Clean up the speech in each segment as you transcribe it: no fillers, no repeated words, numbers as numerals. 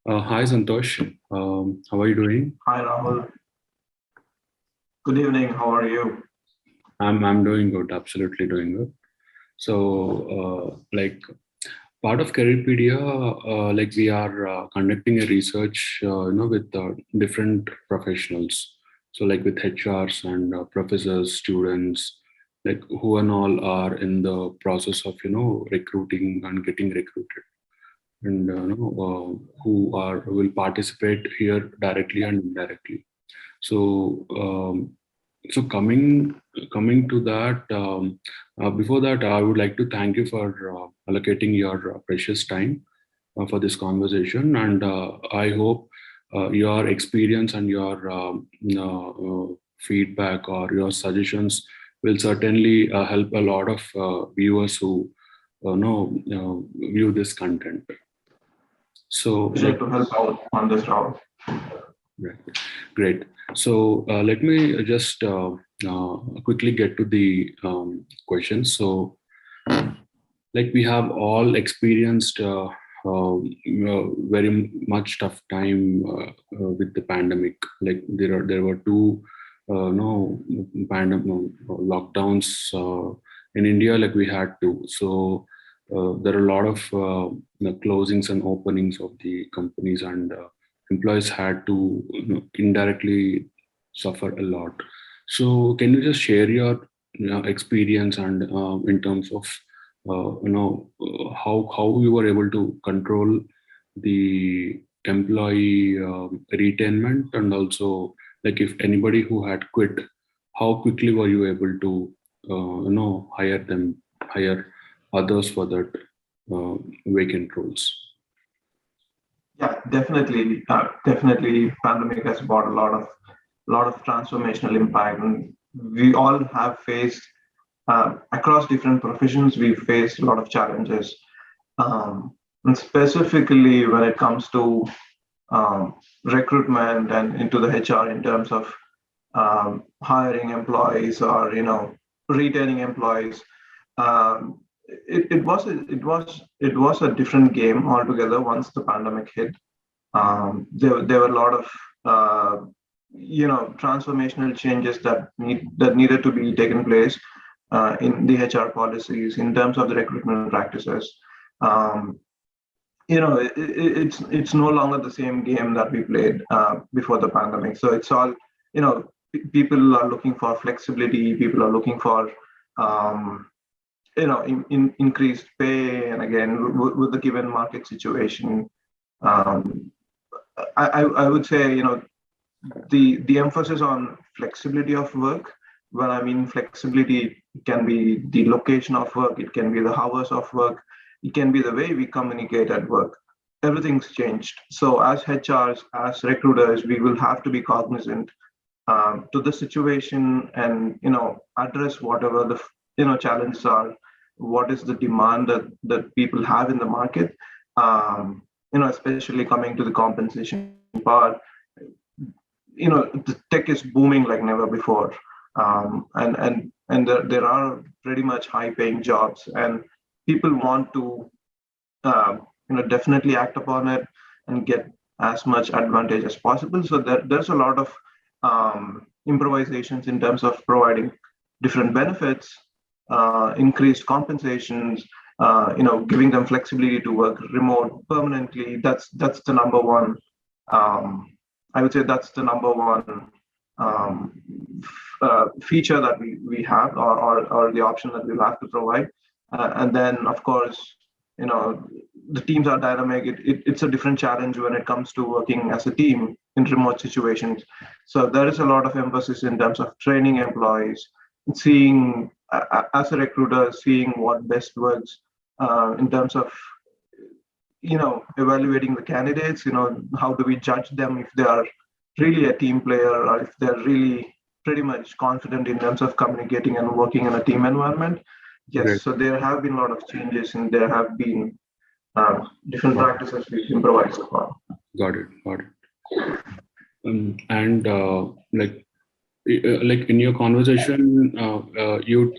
Hi Santosh, how are you doing? Hi Rahul, good evening. How are you? I'm doing good, absolutely doing good. So, part of Careerpedia, we are conducting a research, with different professionals. So, like with HRs and professors, students, like who and all are in the process of recruiting and getting recruited, and who are will participate here directly and indirectly. So, coming to that, before that, I would like to thank you for allocating your precious time for this conversation, and I hope your experience and your feedback or your suggestions will certainly help a lot of viewers who view this content. So, Pleasure to help out on this round. right. Great. So let me just quickly get to the questions. So, like we have all experienced very much tough time with the pandemic. Like there were two no pandemic lockdowns in India. Like we had two. So there are a lot of closings and openings of the companies, and employees had to indirectly suffer a lot. So can you just share your experience and in terms of how you were able to control the employee retainment, and also like if anybody who had quit, how quickly were you able to hire others for that vacant roles? Yeah, definitely, definitely. Pandemic has brought a lot of transformational impact, and we all have faced across different professions. We faced a lot of challenges, and specifically when it comes to recruitment and into the HR in terms of hiring employees or retaining employees. It was a different game altogether once the pandemic hit. There were a lot of transformational changes that needed to be taken place in the HR policies in terms of the recruitment practices. Um, it's no longer the same game that we played before the pandemic. So it's all people are looking for flexibility. People are looking for um, increased pay, and again with the given market situation. um, I would say the emphasis on flexibility of work. When I mean flexibility, it can be the location of work, it can be the hours of work, it can be the way we communicate at work. Everything's changed. So as HRs, as recruiters, we will have to be cognizant to the situation, and address whatever the challenges are. What is the demand that people have in the market? Especially coming to the compensation part. The tech is booming like never before, and there are pretty much high paying jobs, and people want to definitely act upon it and get as much advantage as possible. So there's a lot of improvisations in terms of providing different benefits, increased compensations, giving them flexibility to work remote permanently. That's the number one. I would say that's the number one feature that we have, or the option that we'll have to provide. And then, of course, the teams are dynamic. It's a different challenge when it comes to working as a team in remote situations. So there is a lot of emphasis in terms of training employees, seeing as a recruiter, seeing what best works in terms of evaluating the candidates. How do we judge them if they are really a team player, or if they're really pretty much confident in terms of communicating and working in a team environment. Yes, Great. so there have been a lot of changes, and there have been different practices we improvise upon. Got it. Got it. And like in your conversation, you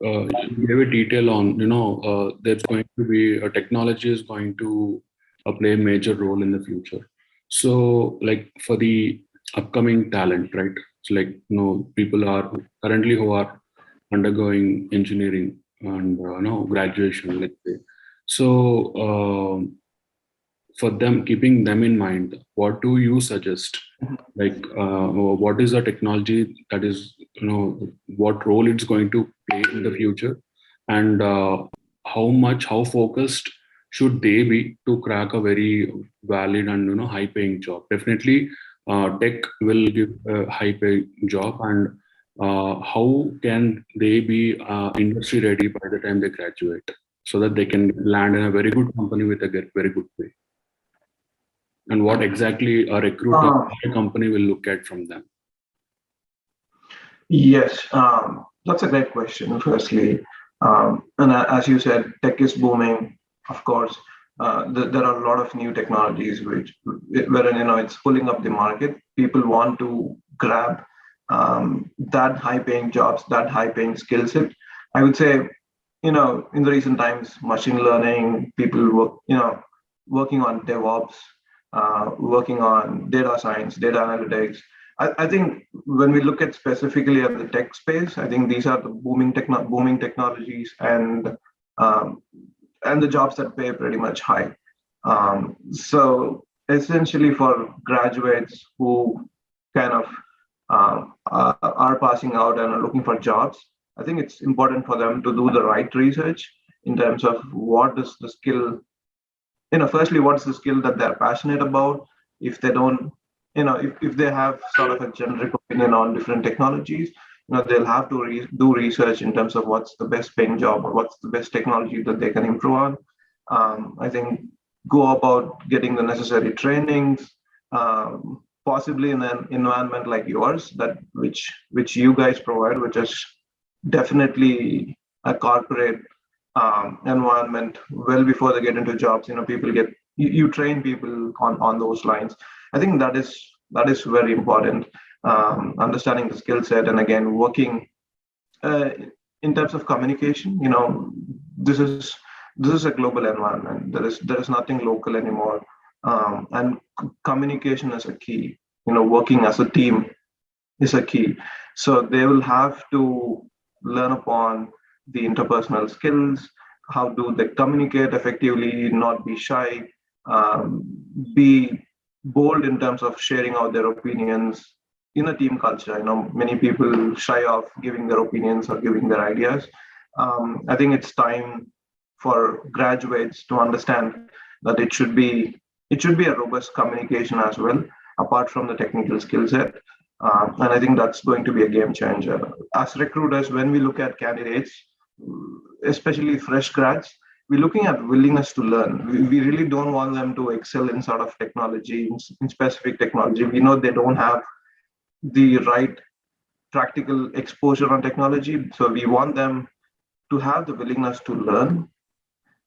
gave a detail on there's going to be a technology is going to play a major role in the future. So, like for the upcoming talent, right? So, like people are currently who are undergoing engineering and graduation, let's say. So, for them, keeping them in mind, what do you suggest? Like, what is the technology that is, what role it's going to play in the future, and how focused should they be to crack a very valid and high paying job? Definitely, tech will give a high paying job, and how can they be industry ready by the time they graduate, so that they can land in a very good company with a very good pay? And what exactly a recruiter Uh, or a company will look at from them? yes, that's a great question, firstly. And as you said, tech is booming, of course. There are a lot of new technologies wherein it's pulling up the market. People want to grab that high-paying jobs, that high-paying skill set. I would say, in the recent times, machine learning, people working on DevOps, working on data science, data analytics. I think when we look at specifically at the tech space, I think these are the booming technologies, um, and the jobs that pay pretty much high. So essentially, for graduates who kind of are passing out and are looking for jobs, I think it's important for them to do the right research in terms of what is the skill. Firstly, what's the skill that they're passionate about? If they don't, if they have sort of a generic opinion on different technologies, they'll have to do research in terms of what's the best paying job or what's the best technology that they can improve on. I think go about getting the necessary trainings, possibly in an environment like yours, that which you guys provide, which is definitely a corporate environment. Well before they get into jobs, people get you train people on those lines. I think that is very important. Understanding the skill set, and again working uh, in terms of communication. This is a global environment. There is nothing local anymore, and communication is a key. Working as a team is a key. So they will have to learn upon the interpersonal skills. How do they communicate effectively, not be shy, um, be bold in terms of sharing out their opinions in a team culture. Many people shy off giving their opinions or giving their ideas. I think it's time for graduates to understand that it should be a robust communication as well, apart from the technical skill set. And I think that's going to be a game changer. As recruiters, when we look at candidates, especially fresh grads, we're looking at willingness to learn. We really don't want them to excel in sort of technology, in specific technology. We know they don't have the right practical exposure on technology. So we want them to have the willingness to learn,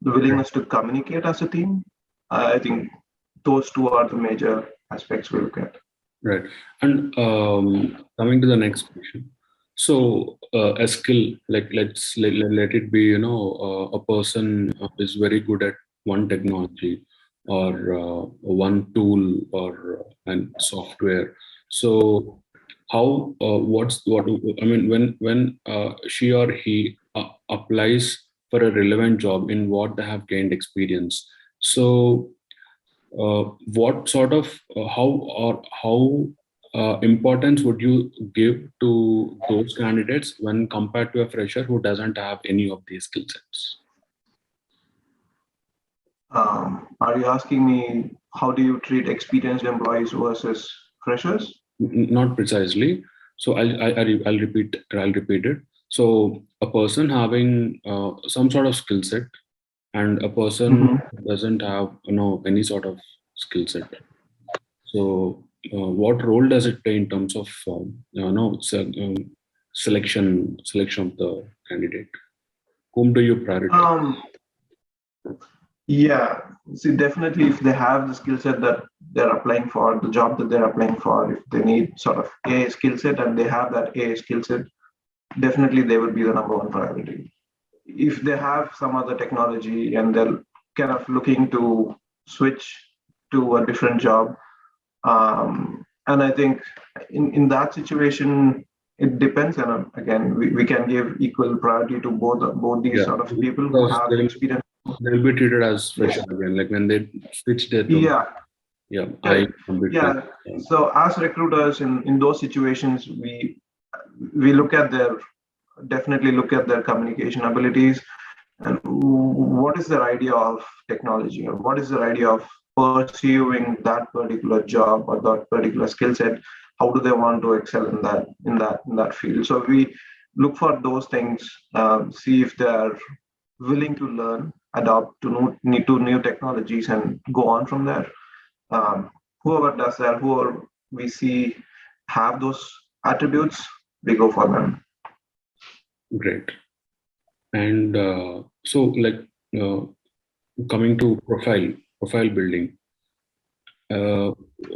the willingness to communicate as a team. I think those two are the major aspects we look at. Right. And coming to the next question. So, a skill, like let it be, a person is very good at one technology or one tool or an software. So, what I mean when she or he applies for a relevant job in what they have gained experience. So, what sort of how importance would you give to those candidates when compared to a fresher who doesn't have any of these skill sets? Are you asking me how do you treat experienced employees versus freshers? Not precisely. So I'll repeat it. So a person having some sort of skill set and a person Mhm. doesn't have any sort of skill set. So, what role does it play in terms of selection of the candidate? Whom do you prioritize? Um, yeah, see, definitely if they have the skill set that they're applying for, the job that they're applying for, if they need sort of a skill set and they have that a skill set, definitely they will be the number one priority. If they have some other technology and they're kind of looking to switch to a different job. And I think in that situation, it depends. And again, we can give equal priority to both these Yeah, sort of people who because have experience. they'll be treated as fresh again. Like when they switch their to, Yeah, yeah, I correct. completely. Yeah. So as recruiters in those situations, we look at their definitely look at their communication abilities and what is their idea of technology or what is their idea of pursuing that particular job or that particular skill set. How do they want to excel in that field? So we look for those things, see if they're willing to learn, adapt to new technologies, and go on from there. Whoever does that, whoever we see have those attributes, we go for them. Great. And so, like, coming to profile building,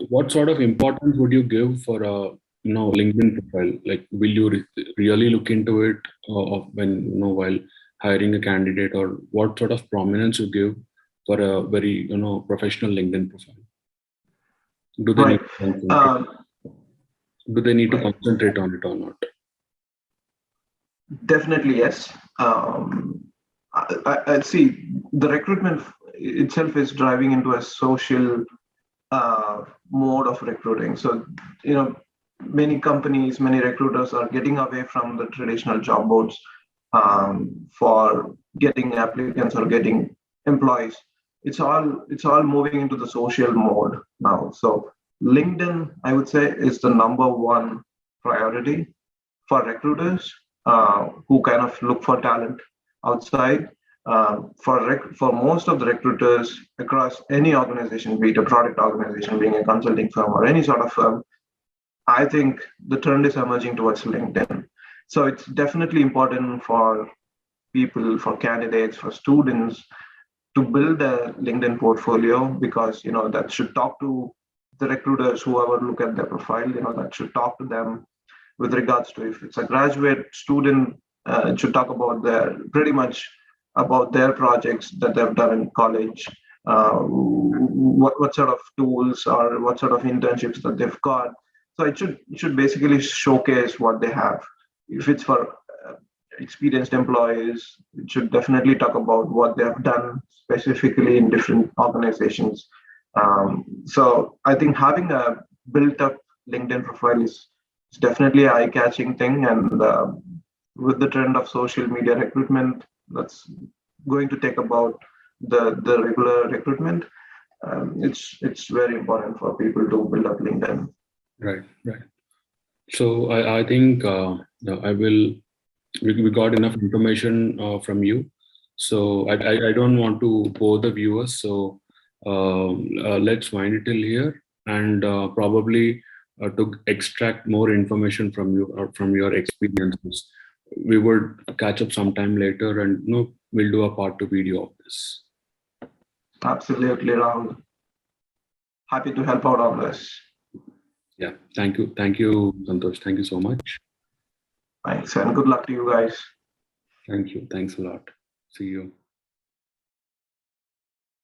what sort of importance would you give for a LinkedIn profile? Like, will you really look into it when while hiring a candidate, or what sort of prominence you give for a very professional LinkedIn profile? Do they Right. need to concentrate? Do they need to Right. concentrate on it or not? Definitely, yes. I see the recruitment itself is driving into a social mode of recruiting. So, many companies, many recruiters are getting away from the traditional job boards for getting applicants or getting employees. It's all moving into the social mode now. So LinkedIn, I would say, is the number one priority for recruiters who kind of look for talent outside. For most of the recruiters across any organization, be it a product organization, being a consulting firm, or any sort of firm, I think the trend is emerging towards LinkedIn. So it's definitely important for people, for candidates, for students to build a LinkedIn portfolio, because that should talk to the recruiters, whoever look at their profile, that should talk to them with regards to if it's a graduate student, it should talk about pretty much about their projects that they've done in college, what sort of tools or what sort of internships that they've got. So it should basically showcase what they have. If it's for experienced employees, it should definitely talk about what they have done specifically in different organizations. So I think having a built-up LinkedIn profile is definitely an eye-catching thing, and with the trend of social media recruitment, that's going to take about the regular recruitment. It's very important for people to build up LinkedIn. Right. So I think I will. We got enough information from you, so I don't want to bore the viewers. So let's wind it till here, and probably to extract more information from you or from your experiences, we would catch up sometime later, and we'll do a part 2 video of this. Absolutely, Rahul. Happy to help out on this. Yeah, thank you, Santosh. Thank you so much. Thanks, and good luck to you guys. Thank you. Thanks a lot. See you.